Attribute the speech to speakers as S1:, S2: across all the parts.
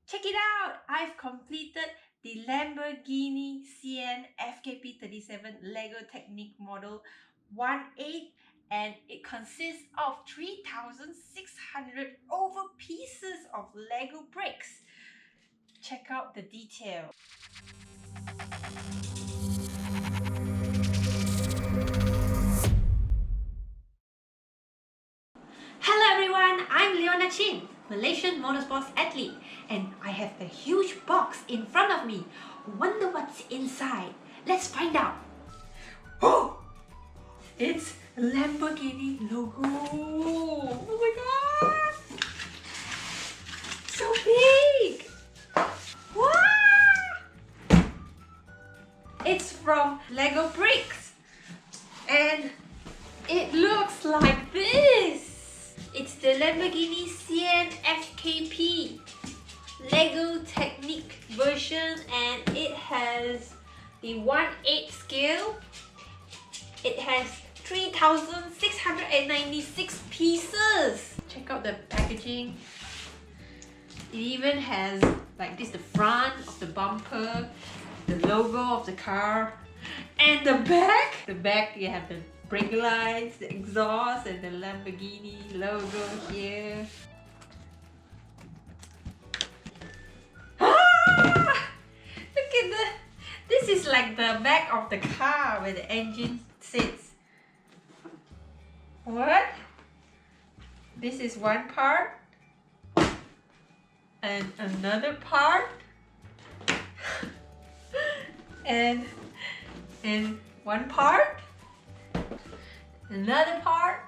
S1: Check it out! I've completed the Lamborghini Sian FKP 37 Lego Technic model 1/8, and it consists of 3,600 over pieces of Lego bricks. Check out the detail. Hello everyone, I'm Leona Chin, Malaysian motorsports athlete, and I have a huge box in front of me. Wonder what's inside? Let's find out. Oh! It's a Lamborghini logo. Oh my god! So big! Wow! It's from Lego bricks, and it looks like this. It's the Lamborghini Sian FKP Lego Technic version, and it has the 1/8 scale. It has 3,696 pieces. Check out the packaging. It even has like this, the front of the bumper, the logo of the car, and the back. The back, you have the brake lights, the exhaust, and the Lamborghini logo here. Ah! Look at this is like the back of the car where the engine sits. What? This is one part, and another part, and one part, another part,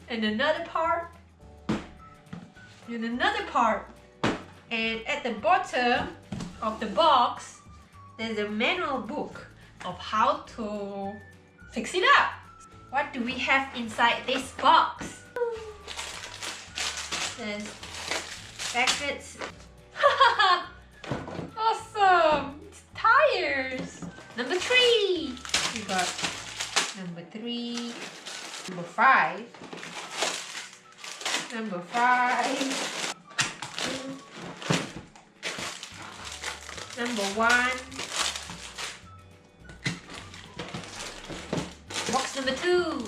S1: and another part, and another part. And at the bottom of the box, there's a manual book of how to fix it up. What do we have inside this box? There's packets. Awesome! It's tires. Number 3. We got number 3, number 5, number 5, number 1, box number 2.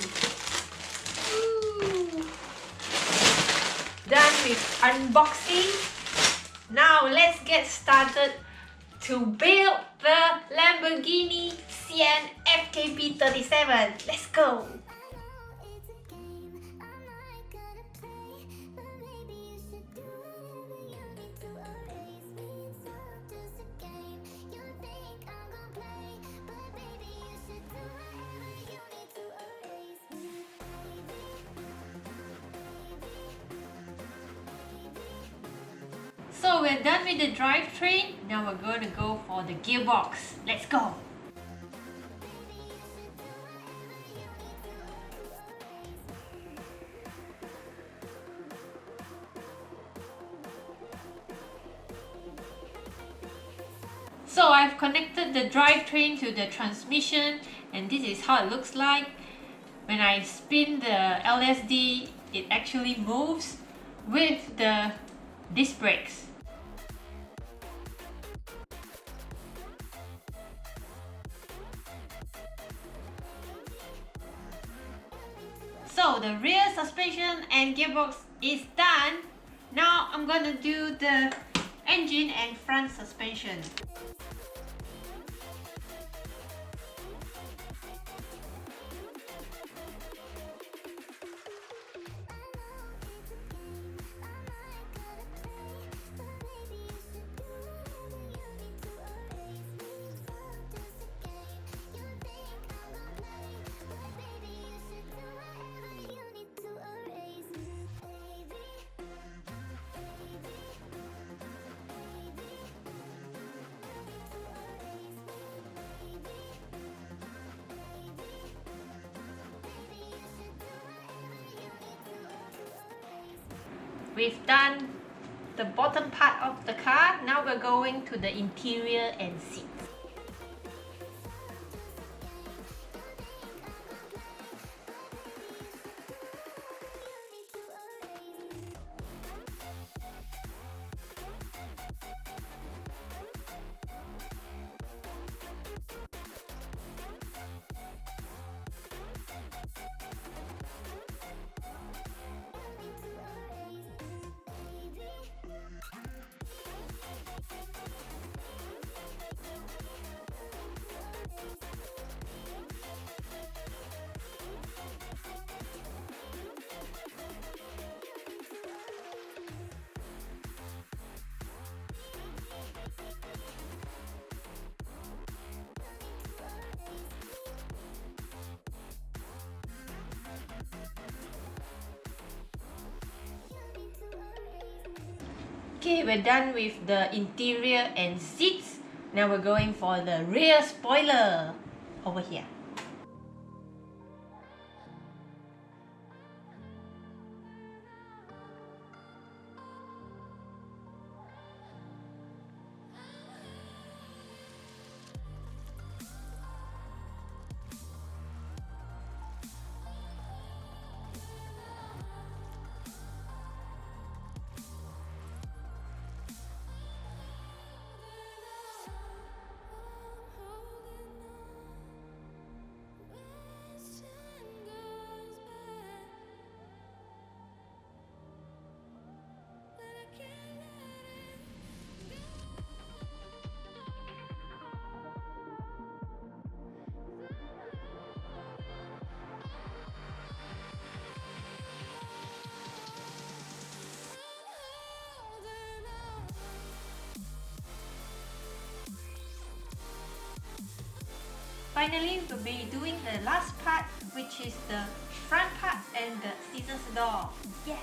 S1: Ooh. Done with unboxing. Now let's get started to build the Lamborghini Sian FKP 37. Let's go! So we're done with the drivetrain. Now we're going to go for the gearbox. Let's go! So I've connected the drivetrain to the transmission, and this is how it looks like. When I spin the LSD, it actually moves with the disc brakes. So the rear suspension and gearbox is done. Now I'm gonna do the engine and front suspension. We've done the bottom part of the car. Now we're going to the interior and seats. Okay, we're done with the interior and seats. Now we're going for the rear spoiler over here. Finally, we'll be doing the last part, which is the front part and the scissors door. Yeah!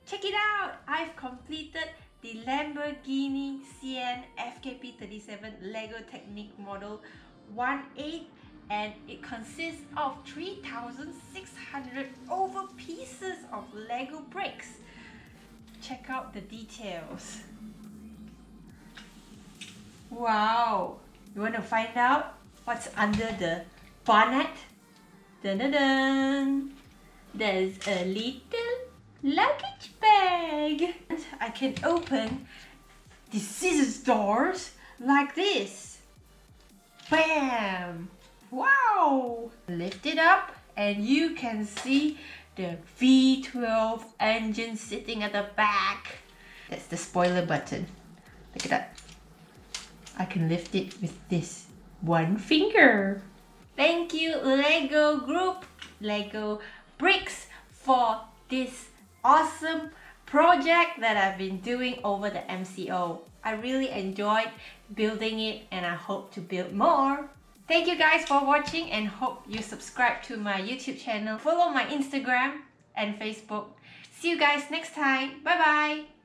S1: Check it out! I've completed the Lamborghini Sian FKP 37 Lego Technic model 1.8, and it consists of 3,600 over pieces of Lego bricks. Check out the details. Wow! You want to find out what's under the bonnet? Dun dun dun! There's a little luggage bag. I can open the scissors doors like this. Bam! Wow! Lift it up and you can see the V12 engine sitting at the back. That's the spoiler button. Look at that. I can lift it with this one finger. Thank you Lego Group, Lego Bricks, for this awesome project that I've been doing over the MCO. I really enjoyed building it and I hope to build more. Thank you guys for watching and hope you subscribe to my YouTube channel. Follow my Instagram and Facebook. See you guys next time. Bye bye.